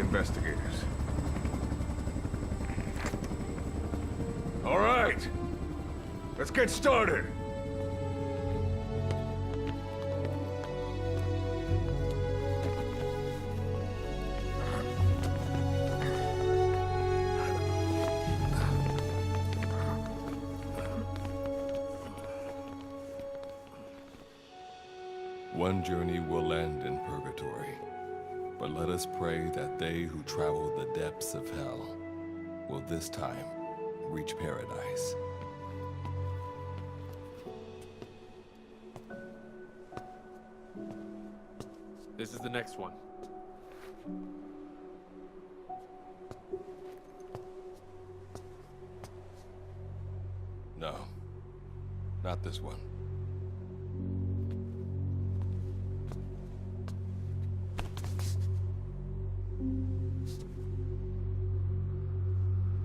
investigators. All right. Let's get started. One journey will end in purgatory, but let us pray that they who travel the depths of hell will this time reach paradise. This is the next one. No, not this one.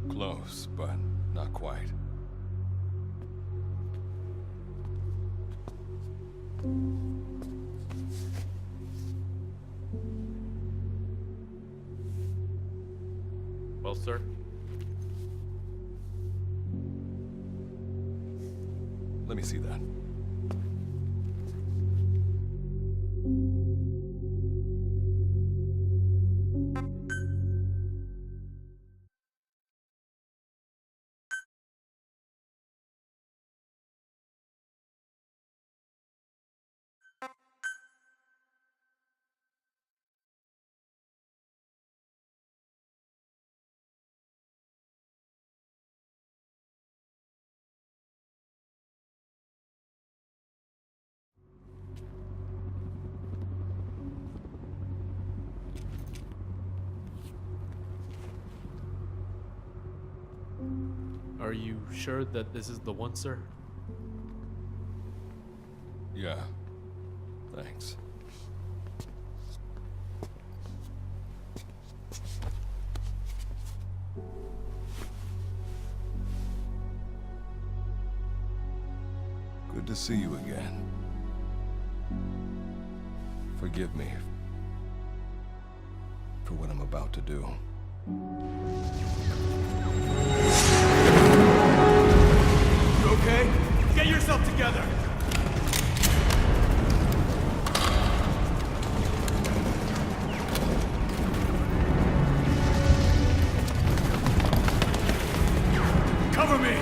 Close, but not quite. Well, sir? Let me see that. Are you sure that this is the one, sir? Yeah. Thanks. Good to see you again. Forgive me for what I'm about to do. You okay? Get yourself together! Cover me!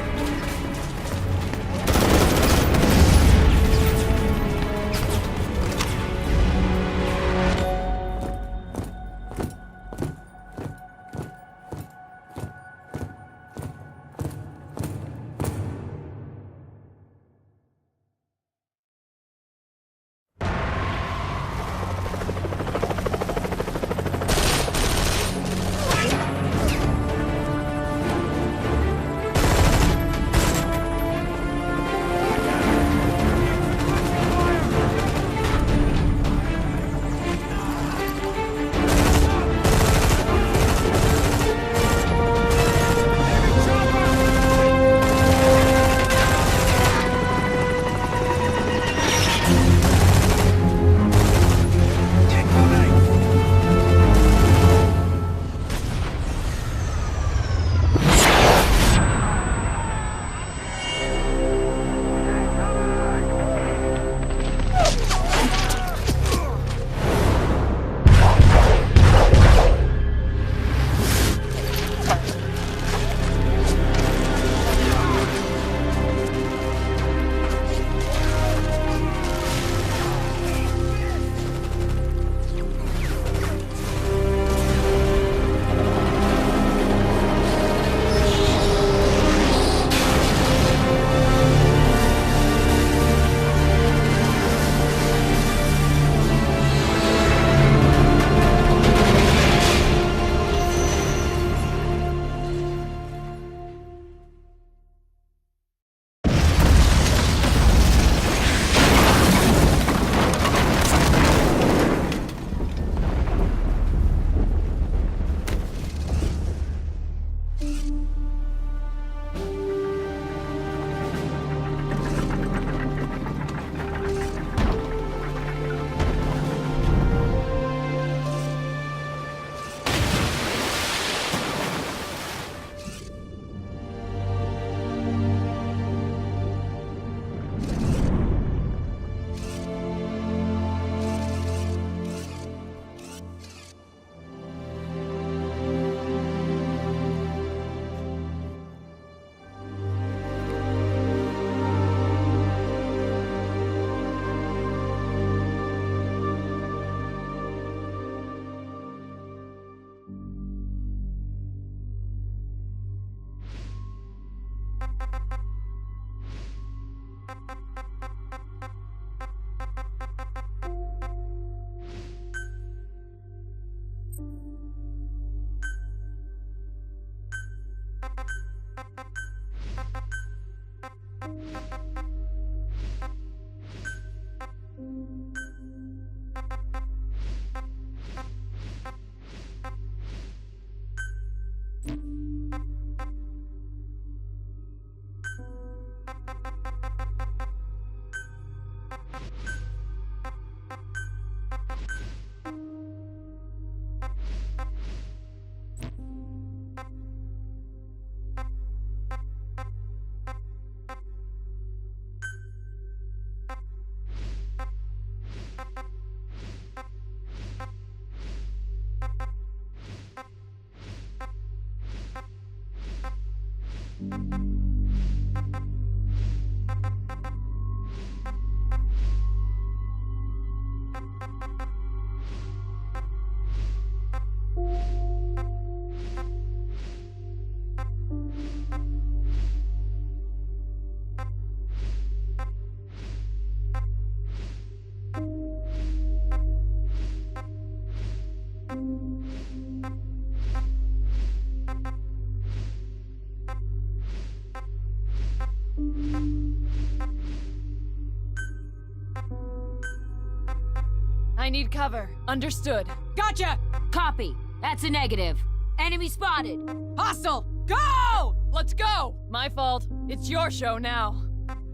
I need cover. Understood. Gotcha! Copy. That's a negative. Enemy spotted. Hostile! Go! Let's go! My fault. It's your show now.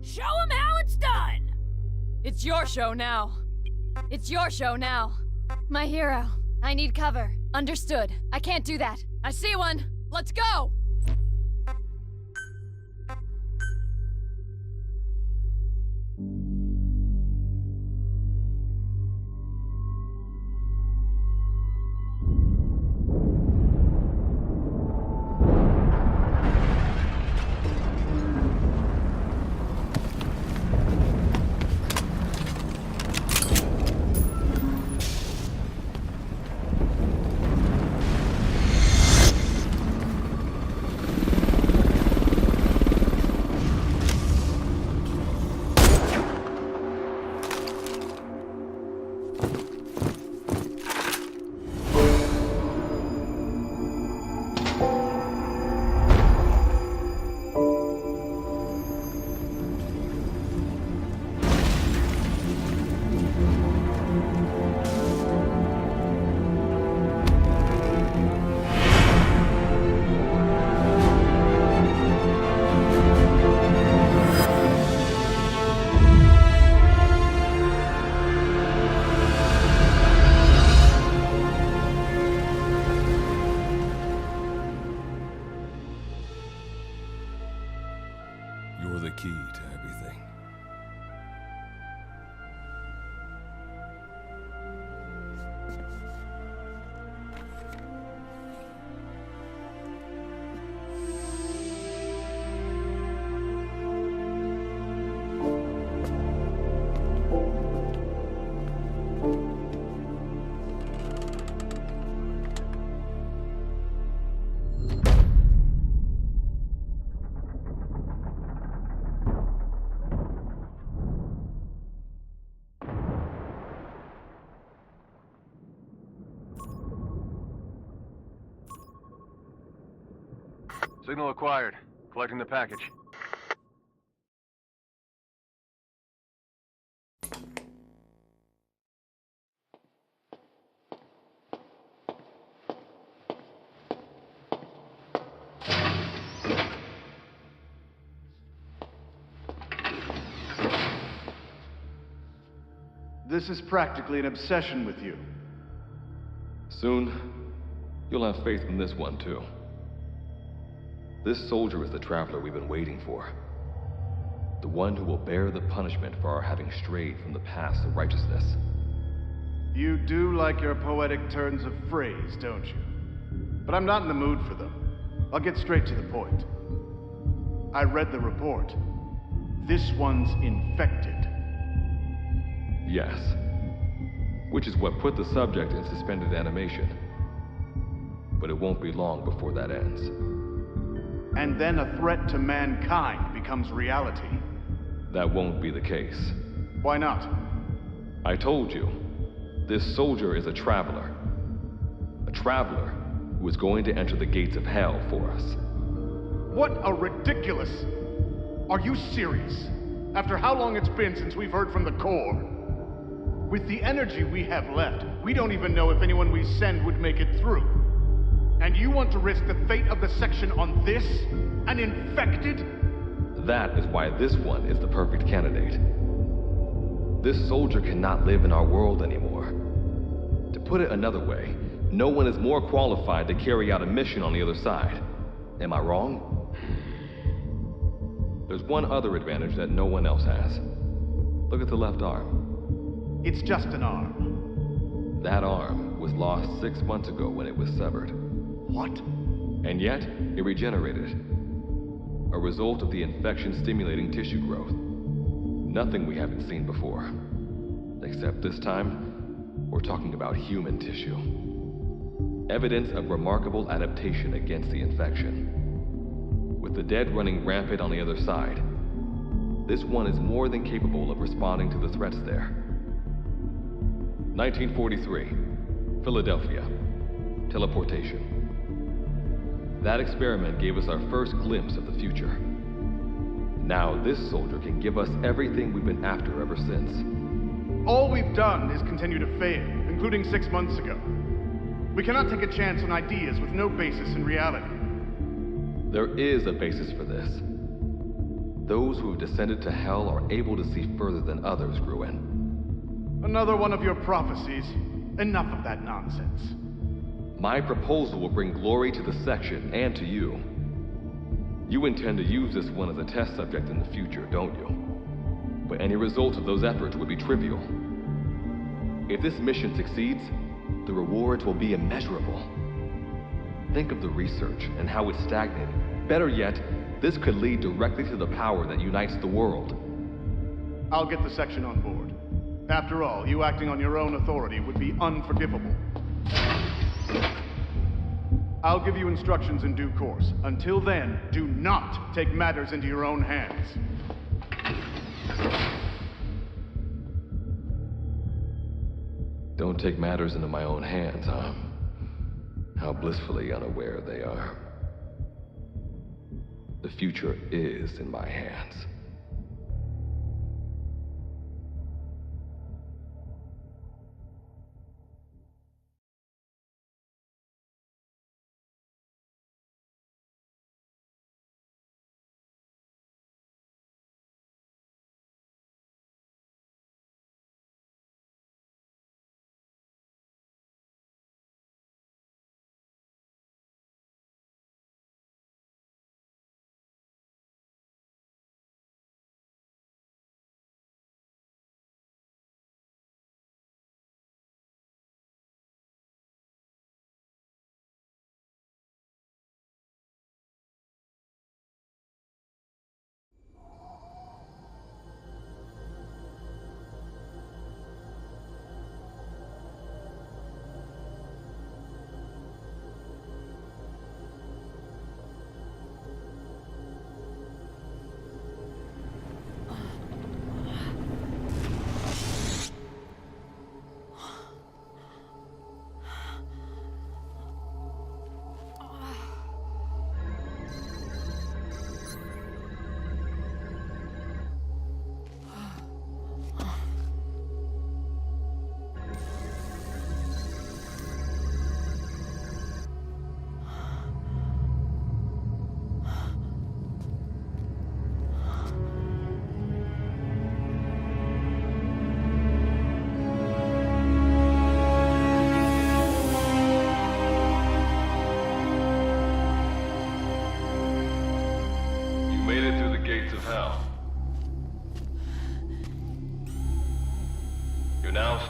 Show him how it's done! It's your show now. It's your show now. My hero. I need cover. Understood. I can't do that. I see one. Let's go! You're the key to everything. Signal acquired. Collecting the package. This is practically an obsession with you. Soon, you'll have faith in this one, too. This soldier is the traveler we've been waiting for. The one who will bear the punishment for our having strayed from the paths of righteousness. You do like your poetic turns of phrase, don't you? But I'm not in the mood for them. I'll get straight to the point. I read the report. This one's infected. Yes. Which is what put the subject in suspended animation. But it won't be long before that ends. And then a threat to mankind becomes reality. That won't be the case. Why not? I told you, this soldier is a traveler. A traveler who is going to enter the gates of hell for us. What a ridiculous... Are you serious? After how long it's been since we've heard from the Corps? With the energy we have left, we don't even know if anyone we send would make it through. And you want to risk the fate of the section on this? An infected? That is why this one is the perfect candidate. This soldier cannot live in our world anymore. To put it another way, no one is more qualified to carry out a mission on the other side. Am I wrong? There's one other advantage that no one else has. Look at the left arm. It's just an arm. That arm was lost 6 months ago when it was severed. What? And yet, it regenerated. A result of the infection-stimulating tissue growth. Nothing we haven't seen before. Except this time, we're talking about human tissue. Evidence of remarkable adaptation against the infection. With the dead running rampant on the other side, this one is more than capable of responding to the threats there. 1943, Philadelphia. Teleportation. That experiment gave us our first glimpse of the future. Now this soldier can give us everything we've been after ever since. All we've done is continue to fail, including 6 months ago. We cannot take a chance on ideas with no basis in reality. There is a basis for this. Those who have descended to hell are able to see further than others, Gruen. Another one of your prophecies. Enough of that nonsense. My proposal will bring glory to the section and to you. You intend to use this one as a test subject in the future, don't you? But any result of those efforts would be trivial. If this mission succeeds, the rewards will be immeasurable. Think of the research and how it's stagnated. Better yet, this could lead directly to the power that unites the world. I'll get the section on board. After all, you acting on your own authority would be unforgivable. I'll give you instructions in due course. Until then, do not take matters into your own hands. Don't take matters into my own hands, huh? How blissfully unaware they are. The future is in my hands.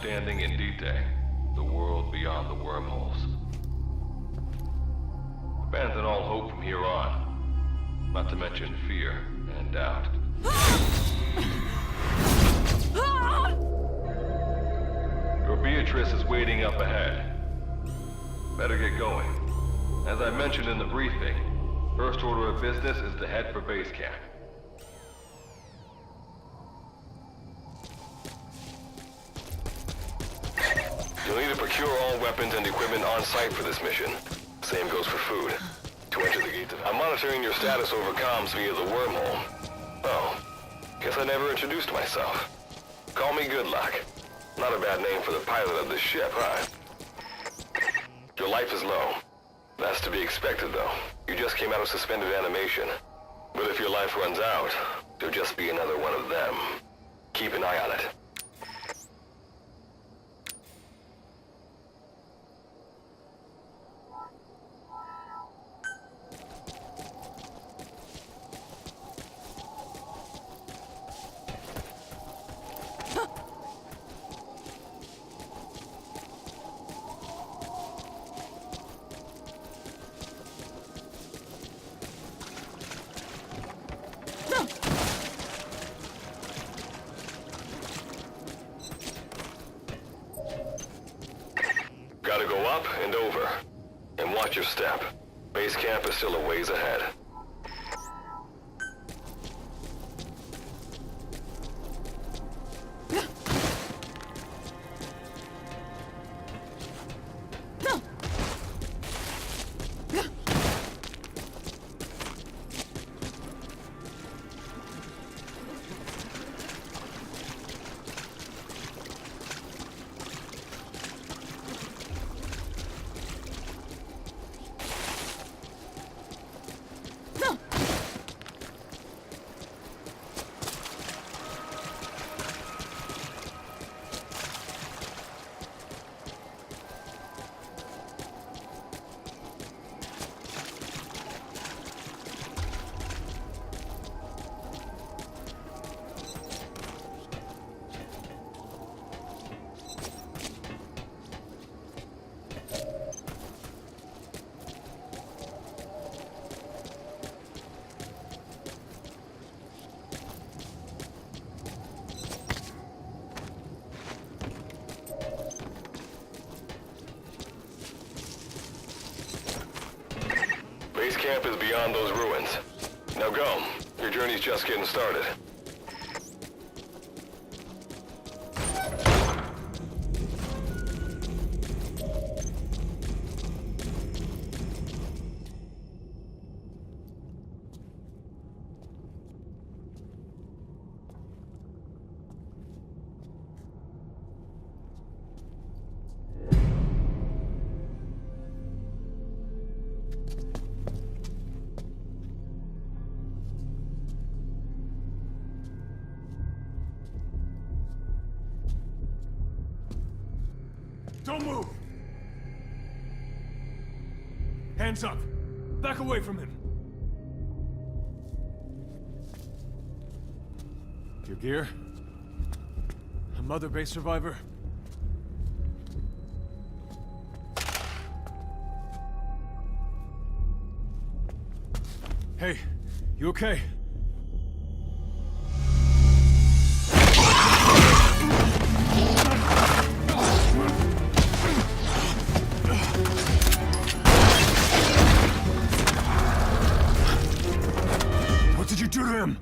Standing in D-Day, the world beyond the wormholes. Abandon all hope from here on, not to mention fear and doubt. Your Beatrice is waiting up ahead. Better get going. As I mentioned in the briefing, first order of business is to head for base camp. You'll need to procure all weapons and equipment on site for this mission. Same goes for food. To enter the gates of... I'm monitoring your status over comms via the wormhole. Oh, guess I never introduced myself. Call me Good Luck. Not a bad name for the pilot of this ship, huh? Your life is low. That's to be expected, though. You just came out of suspended animation. But if your life runs out, you'll just be another one of them. Keep an eye on it. Gotta go up and over. And watch your step. Base camp is still a ways ahead. Base camp is beyond those ruins. Now go. Your journey's just getting started. Don't move! Hands up! Back away from him! Your gear? A Mother Base survivor? Hey, you okay? What did you do to him?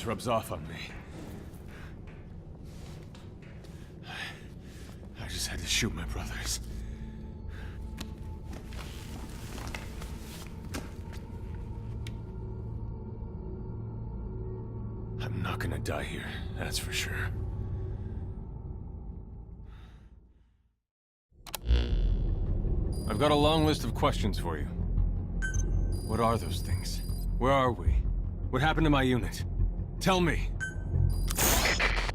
this rubs off on me. I just had to shoot my brothers. I'm not gonna die here, that's for sure. I've got a long list of questions for you. What are those things? Where are we? What happened to my unit? Tell me.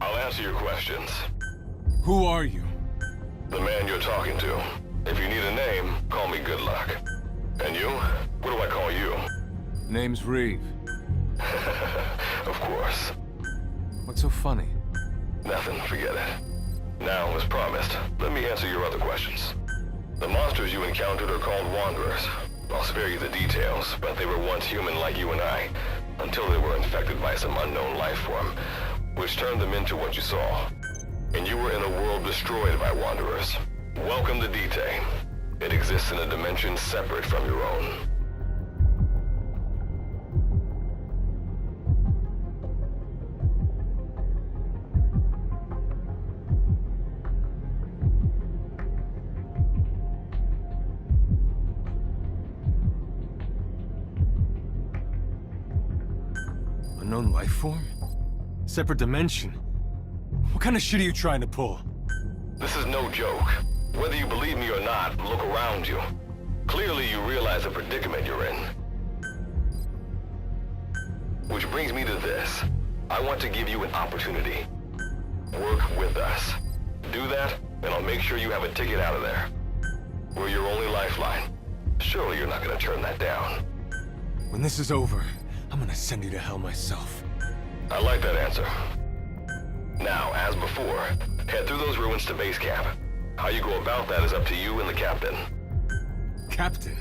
I'll answer your questions. Who are you? The man you're talking to. If you need a name, call me Good Luck. And you? What do I call you? Name's Reeve. Of course. What's so funny? Nothing, forget it. Now, as promised, let me answer your other questions. The monsters you encountered are called Wanderers. I'll spare you the details, but they were once human like you and I, until they were infected by some unknown life form, which turned them into what you saw. And you were in a world destroyed by Wanderers. Welcome to Dite. It exists in a dimension separate from your own. Unknown life form? Separate dimension? What kind of shit are you trying to pull? This is no joke. Whether you believe me or not, look around you. Clearly you realize the predicament you're in. Which brings me to this. I want to give you an opportunity. Work with us. Do that, and I'll make sure you have a ticket out of there. We're your only lifeline. Surely you're not gonna turn that down. When this is over, I'm gonna send you to hell myself. I like that answer. Now, as before, head through those ruins to base camp. How you go about that is up to you and the captain. Captain?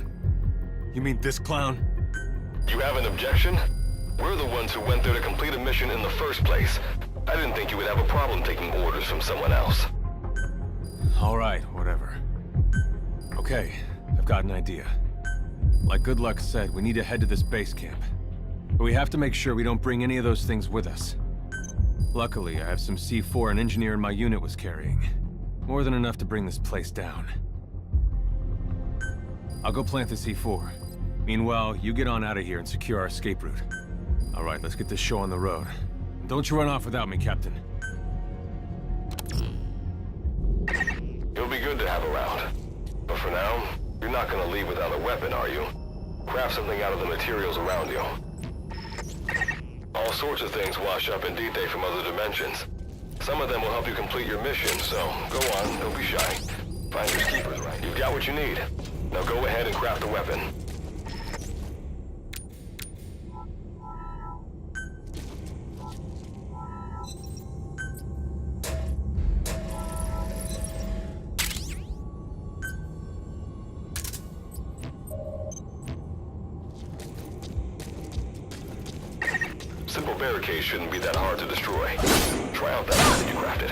You mean this clown? You have an objection? We're the ones who went there to complete a mission in the first place. I didn't think you would have a problem taking orders from someone else. All right, whatever. Okay, I've got an idea. Like Good Luck said, we need to head to this base camp. But we have to make sure we don't bring any of those things with us. Luckily, I have some C4 an engineer in my unit was carrying. More than enough to bring this place down. I'll go plant the C4. Meanwhile, you get on out of here and secure our escape route. All right, let's get this show on the road. Don't you run off without me, Captain. You'll be good to have around. But for now, you're not gonna leave without a weapon, are you? Craft something out of the materials around you. All sorts of things wash up in Dite from other dimensions. Some of them will help you complete your mission, so go on, don't be shy. Find your keepers right. You've got what you need. Now go ahead and craft the weapon. Simple barricades shouldn't be that hard to destroy. Try out that weapon you crafted.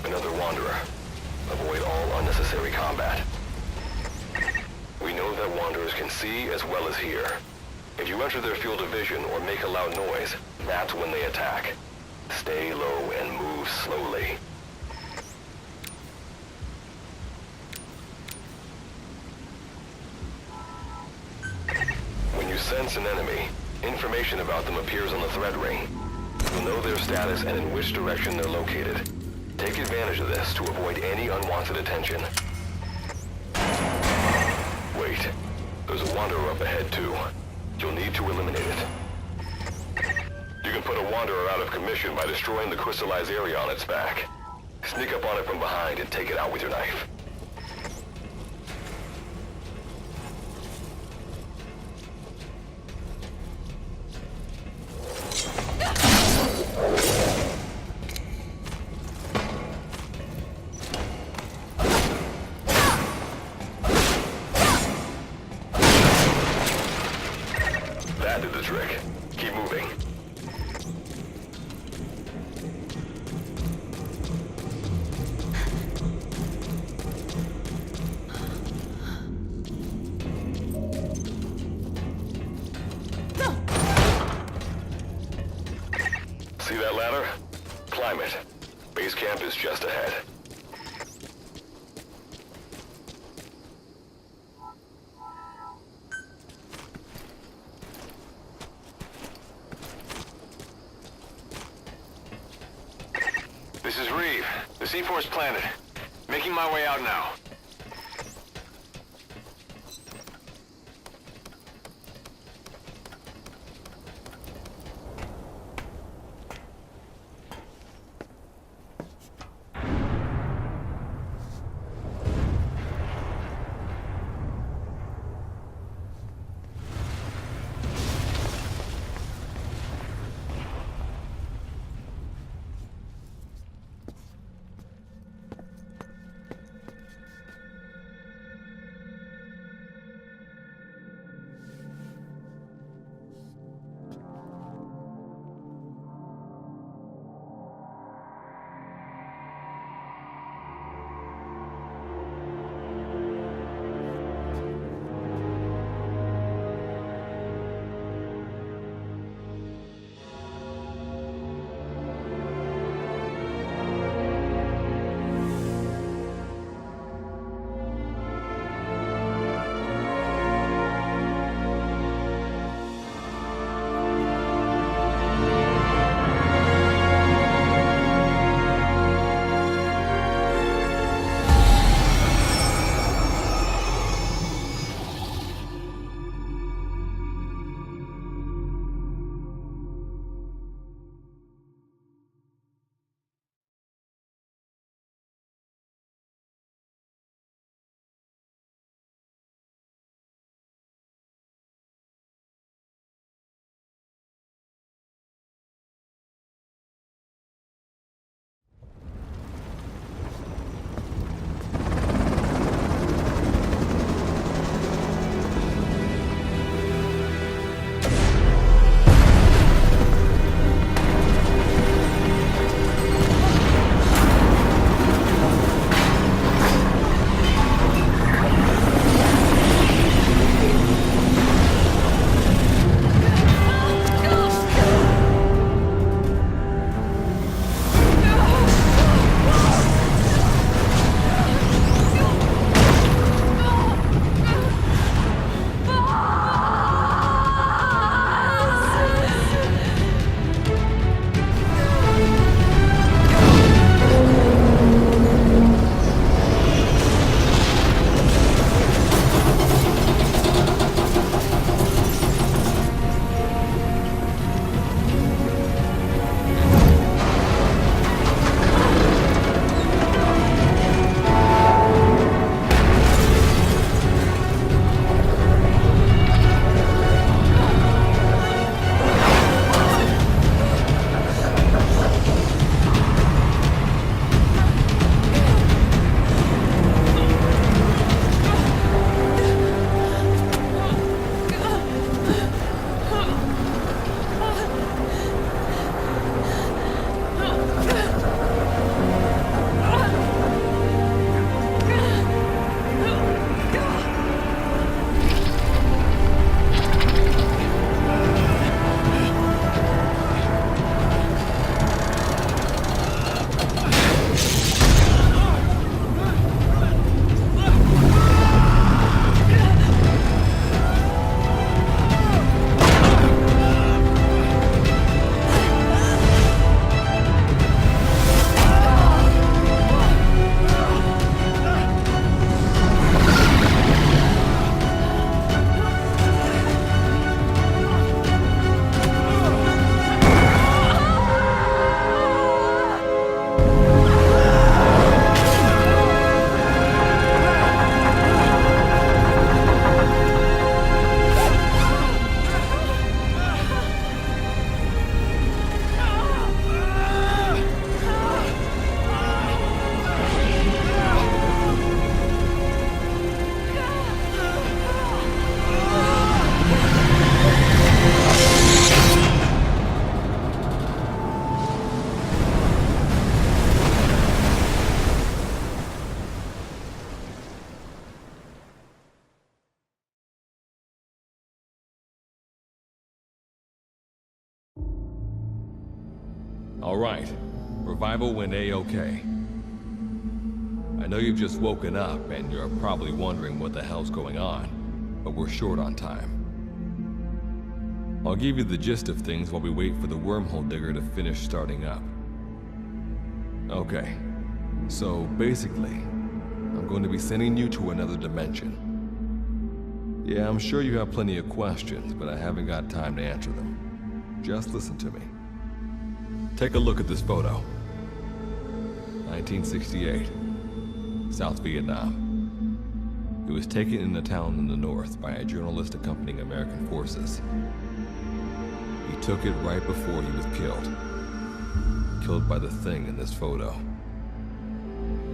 Another Wanderer. Avoid all unnecessary combat. We know that Wanderers can see as well as hear. If you enter their field of vision or make a loud noise, that's when they attack. Stay low and move slowly. When you sense an enemy, information about them appears on the threat ring. You'll know their status and in which direction they're located. Take advantage of this to avoid any unwanted attention. Wait, there's a Wanderer up ahead too. You'll need to eliminate it. You can put a Wanderer out of commission by destroying the crystallized area on its back. Sneak up on it from behind and take it out with your knife. That did the trick. Keep moving. See that ladder? Climb it. Base camp is just ahead. This is Reeve, the C-Force planet. Making my way out now. All right. Revival went A-okay. I know you've just woken up and you're probably wondering what the hell's going on, but we're short on time. I'll give you the gist of things while we wait for the wormhole digger to finish starting up. Okay, so basically, I'm going to be sending you to another dimension. Yeah, I'm sure you have plenty of questions, but I haven't got time to answer them. Just listen to me. Take a look at this photo. 1968, South Vietnam. It was taken in a town in the north by a journalist accompanying American forces. He took it right before he was killed. Killed by the thing in this photo.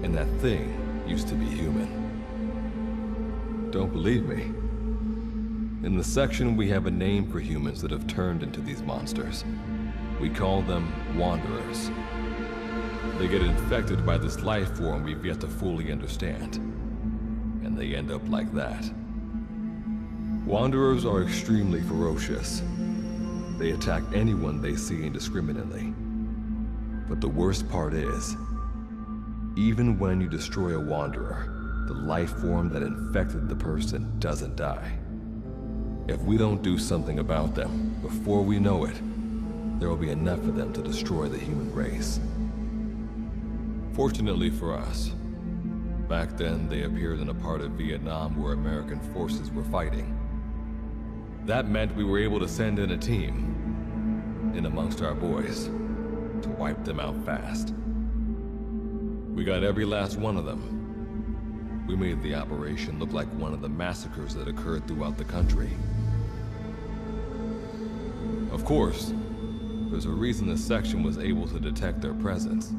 And that thing used to be human. Don't believe me? In the section, we have a name for humans that have turned into these monsters. We call them Wanderers. They get infected by this life form we've yet to fully understand. And they end up like that. Wanderers are extremely ferocious. They attack anyone they see indiscriminately. But the worst part is, even when you destroy a Wanderer, the life form that infected the person doesn't die. If we don't do something about them, before we know it, there will be enough of them to destroy the human race. Fortunately for us, back then they appeared in a part of Vietnam where American forces were fighting. That meant we were able to send in a team, in amongst our boys, to wipe them out fast. We got every last one of them. We made the operation look like one of the massacres that occurred throughout the country. Of course, there's a reason this section was able to detect their presence.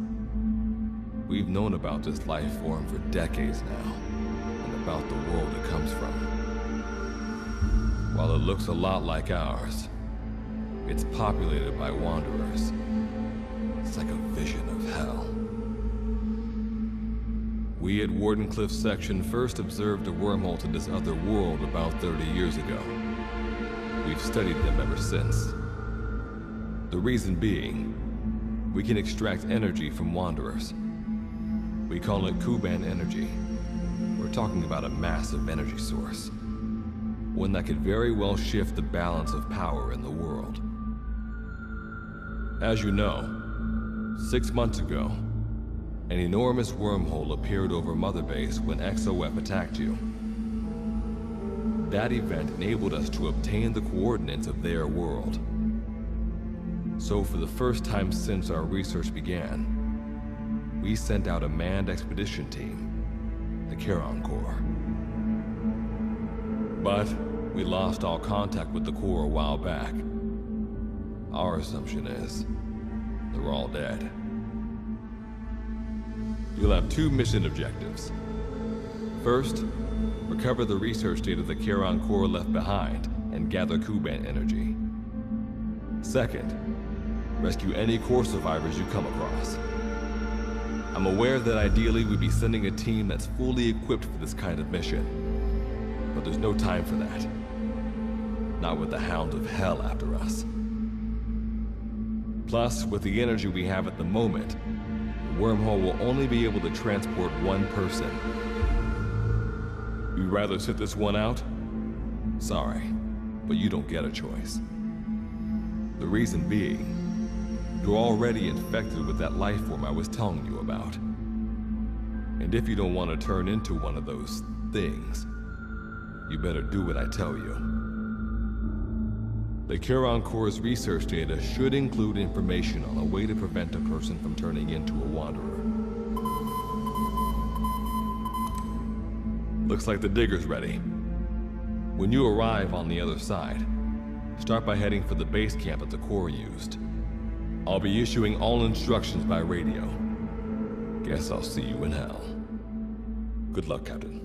We've known about this life form for decades now, and about the world it comes from. While it looks a lot like ours, it's populated by Wanderers. It's like a vision of hell. We at Wardenclyffe section first observed a wormhole to this other world about 30 years ago. We've studied them ever since. The reason being, we can extract energy from Wanderers. We call it Kuban energy. We're talking about a massive energy source. One that could very well shift the balance of power in the world. As you know, 6 months ago, an enormous wormhole appeared over Mother Base when XOF attacked you. That event enabled us to obtain the coordinates of their world. So for the first time since our research began, we sent out a manned expedition team, the Charon Corps. But we lost all contact with the Corps a while back. Our assumption is they're all dead. You'll have 2 mission objectives. First, recover the research data the Charon Corps left behind and gather Kuban energy. Second, rescue any Corps survivors you come across. I'm aware that ideally we'd be sending a team that's fully equipped for this kind of mission. But there's no time for that. Not with the Hound of Hell after us. Plus, with the energy we have at the moment, the wormhole will only be able to transport one person. You'd rather sit this one out? Sorry, but you don't get a choice. The reason being, you're already infected with that life form I was telling you about. And if you don't want to turn into one of those things, you better do what I tell you. The Charon Corps' research data should include information on a way to prevent a person from turning into a Wanderer. Looks like the digger's ready. When you arrive on the other side, start by heading for the base camp that the Corps used. I'll be issuing all instructions by radio. Guess I'll see you in hell. Good luck, Captain.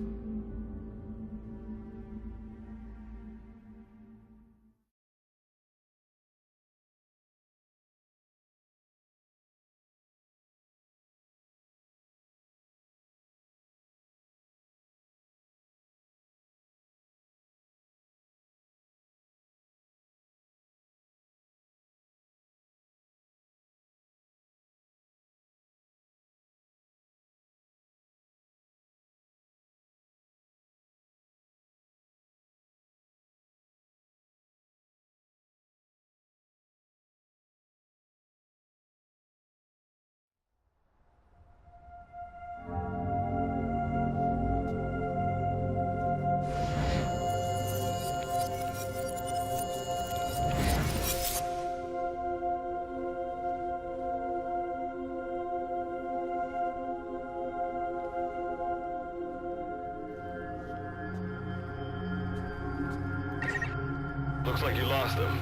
like you lost them.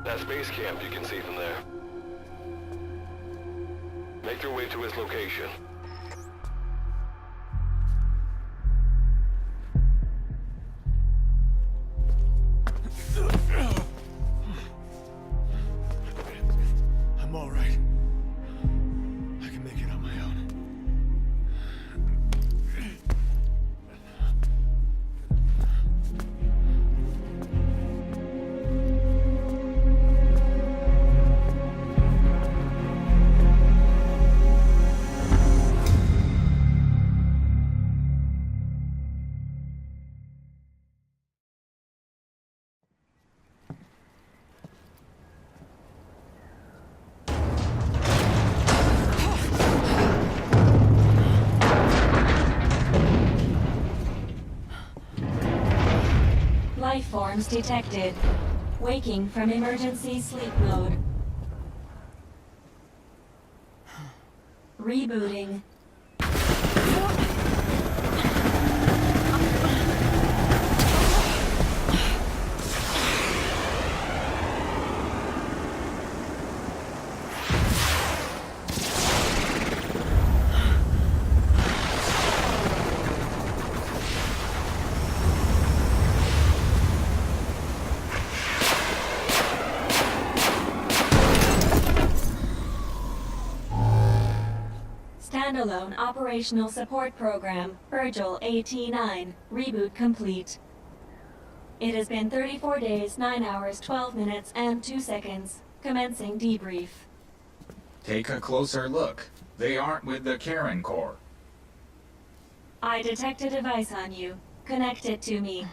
That's base camp you can see from there. Make your way to its location. I'm all right. I can make it on my own. Life forms detected. Waking from emergency sleep mode. Rebooting. Standalone Operational Support Program, Virgil AT-9, reboot complete. It has been 34 days, 9 hours, 12 minutes, and 2 seconds. Commencing debrief. Take a closer look. They aren't with the Karen Corps. I detect a device on you. Connect it to me.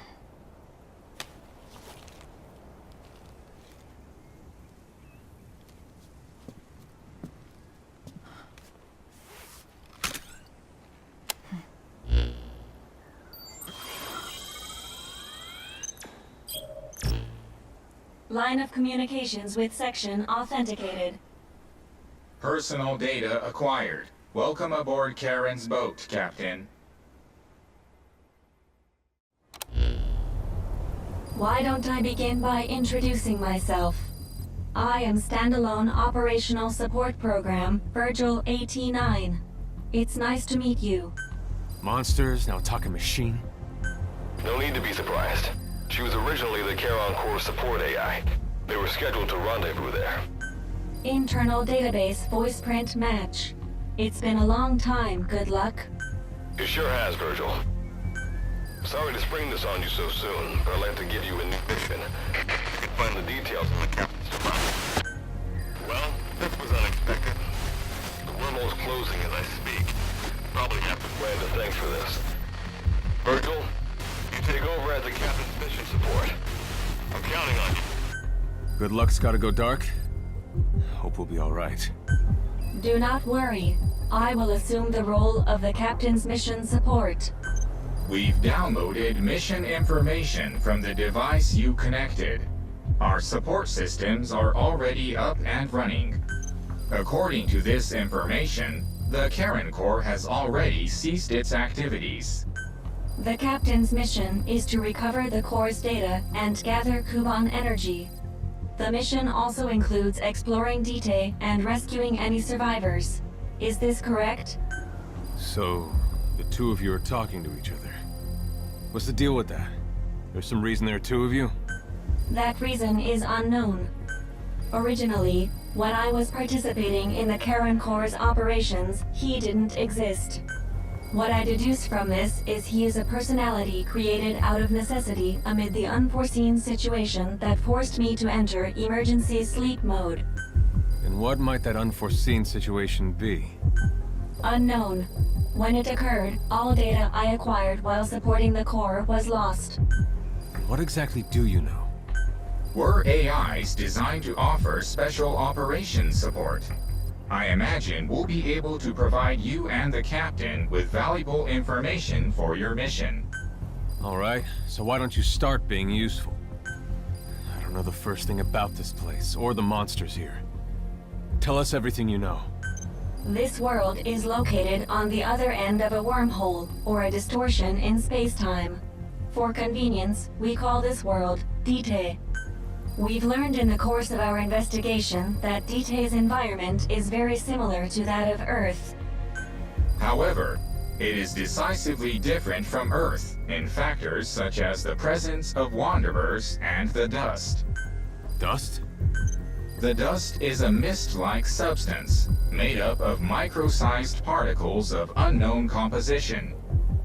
Line of communications with section authenticated. Personal data acquired. Welcome aboard Karen's boat, Captain. Why don't I begin by introducing myself? I am Standalone Operational Support Program, Virgil AT-9. It's nice to meet you. Monsters, now talking machine. No need to be surprised. She was originally the Charon Corps support AI. They were scheduled to rendezvous there. Internal database voice print match. It's been a long time, good luck. It sure has, Virgil. Sorry to spring this on you so soon, but I'd like to give you a new mission. You can find the details in the captain's device. Well, this was unexpected. The wormhole's closing as I speak. Probably have to plan to thank for this. Virgil, you take over as the captain's mission support. I'm counting on you. Good luck's gotta go dark. Hope we'll be all right. Do not worry. I will assume the role of the captain's mission support. We've downloaded mission information from the device you connected. Our support systems are already up and running. According to this information, the Karen Corps has already ceased its activities. The captain's mission is to recover the Corps' data and gather Kuban energy. The mission also includes exploring Dite and rescuing any survivors. Is this correct? So, the two of you are talking to each other. What's the deal with that? There's some reason there are two of you? That reason is unknown. Originally, when I was participating in the Karen Corps' operations, he didn't exist. What I deduce from this is he is a personality created out of necessity amid the unforeseen situation that forced me to enter emergency sleep mode. And what might that unforeseen situation be? Unknown. When it occurred, all data I acquired while supporting the Corps was lost. What exactly do you know? We're AIs designed to offer special operations support. I imagine we'll be able to provide you and the captain with valuable information for your mission. Alright, so why don't you start being useful? I don't know the first thing about this place, or the monsters here. Tell us everything you know. This world is located on the other end of a wormhole, or a distortion in space-time. For convenience, we call this world Dite. We've learned in the course of our investigation that Dite's environment is very similar to that of Earth. However, it is decisively different from Earth in factors such as the presence of Wanderers and the dust. Dust? The dust is a mist-like substance made up of micro-sized particles of unknown composition.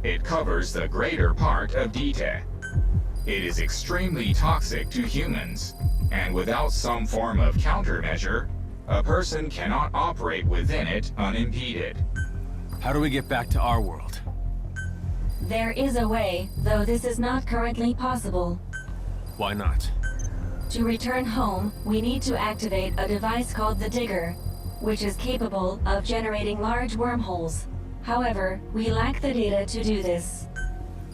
It covers the greater part of Dite. It is extremely toxic to humans, and without some form of countermeasure, a person cannot operate within it unimpeded. How do we get back to our world? There is a way, though this is not currently possible. Why not? To return home, we need to activate a device called the Digger, which is capable of generating large wormholes. However, we lack the data to do this.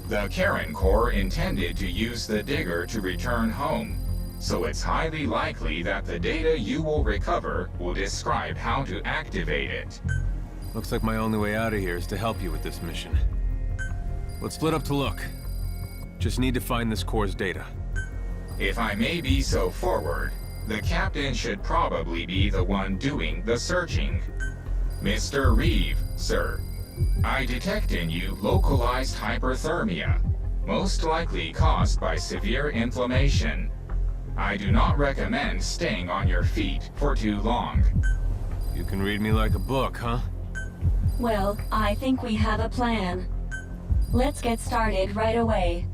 The Karen Corps intended to use the Digger to return home, so it's highly likely that the data you will recover will describe how to activate it. Looks like my only way out of here is to help you with this mission. Let's split up to look. Just need to find this Corps' data. If I may be so forward, the captain should probably be the one doing the searching. Mr. Reeve, sir. I detect in you localized hyperthermia, most likely caused by severe inflammation. I do not recommend staying on your feet for too long. You can read me like a book, huh? Well, I think we have a plan. Let's get started right away.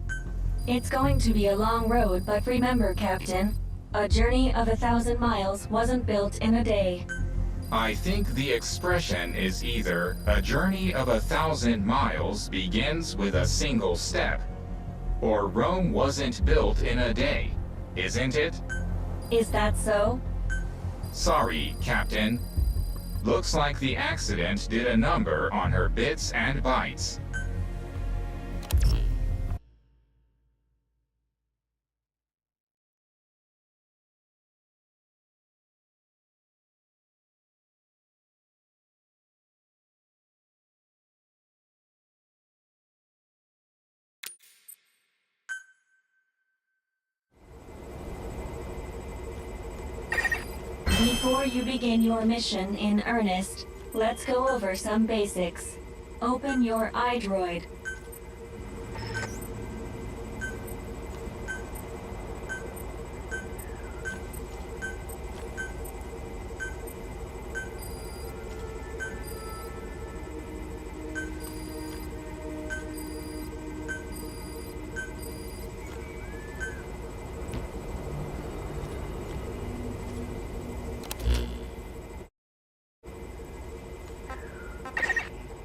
It's going to be a long road, but remember, Captain, a journey of 1,000 miles wasn't built in a day. I think the expression is either a journey of 1,000 miles begins with a single step, or Rome wasn't built in a day, isn't it? Is that so? Sorry, Captain. Looks like the accident did a number on her bits and bytes. Before you begin your mission in earnest, let's go over some basics. Open your iDroid.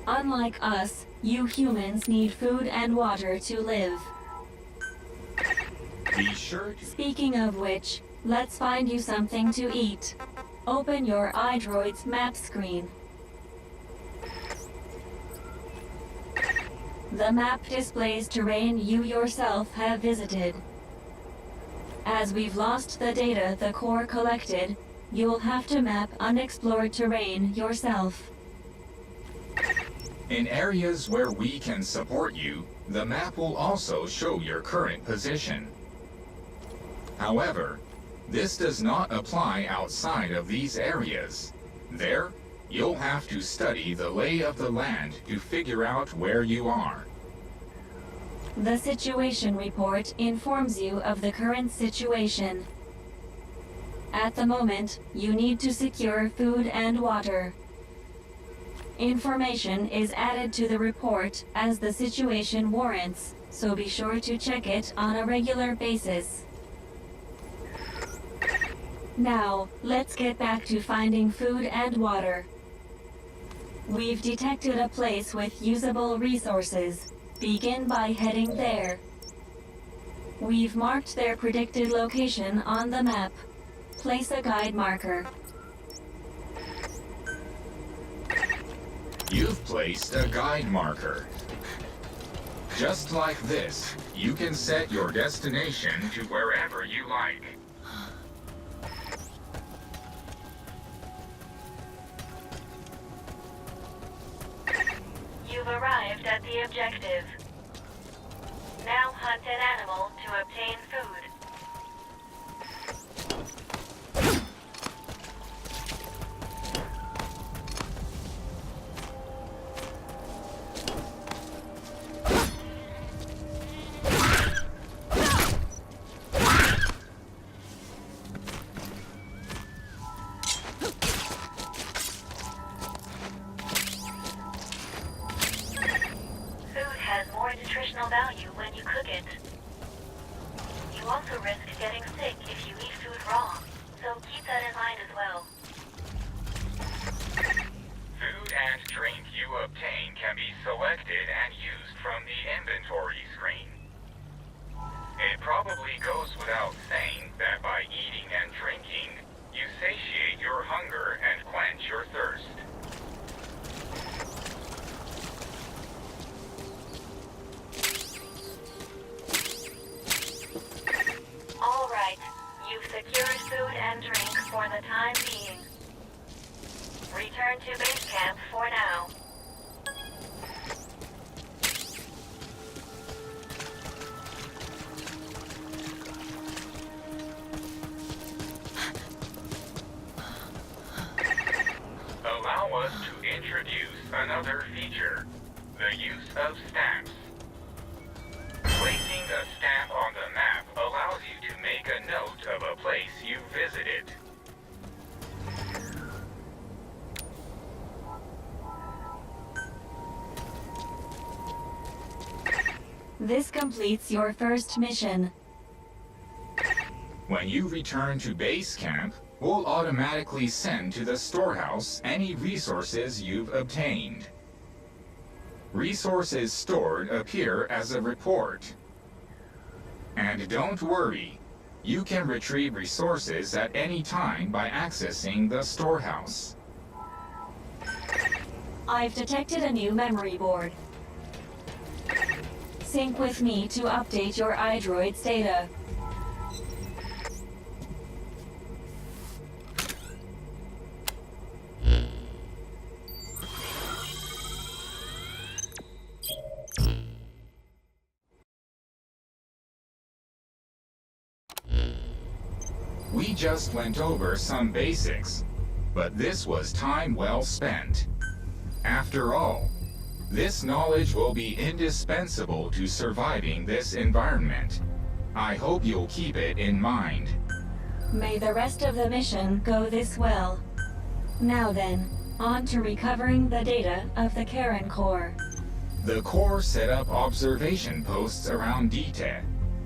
Unlike us, you humans need food and water to live. Be sure to... Speaking of which, let's find you something to eat. Open your iDroid's map screen. The map displays terrain you yourself have visited. As we've lost the data the Corps collected, you'll have to map unexplored terrain yourself. In areas where we can support you, the map will also show your current position. However, this does not apply outside of these areas. There, you'll have to study the lay of the land to figure out where you are. The situation report informs you of the current situation. At the moment, you need to secure food and water. Information is added to the report as the situation warrants, so be sure to check it on a regular basis. Now, let's get back to finding food and water. We've detected a place with usable resources. Begin by heading there. We've marked their predicted location on the map. Place a guide marker. You've placed a guide marker. Just like this, you can set your destination to wherever you like. You've arrived at the objective. Now hunt an animal to obtain food. food and drink for the time being. Return to base camp for now. Allow us to introduce another feature, the use of stamps. Placing a stamp on the map allows you to make a note of a place you visited. This completes your first mission. When you return to base camp, we'll automatically send to the storehouse any resources you've obtained. Resources stored appear as a report. And don't worry, you can retrieve resources at any time by accessing the storehouse. I've detected a new memory board. Sync with me to update your iDroid's data. We just went over some basics, but this was time well spent. After all, this knowledge will be indispensable to surviving this environment. I hope you'll keep it in mind. May the rest of the mission go this well. Now then, on to recovering the data of the Karen Core. The Core set up observation posts around DTED,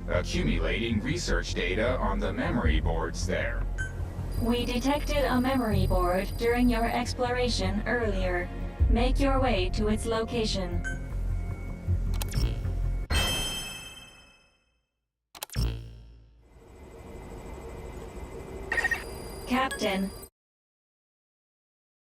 accumulating research data on the memory boards there. We detected a memory board during your exploration earlier. Make your way to its location. Captain,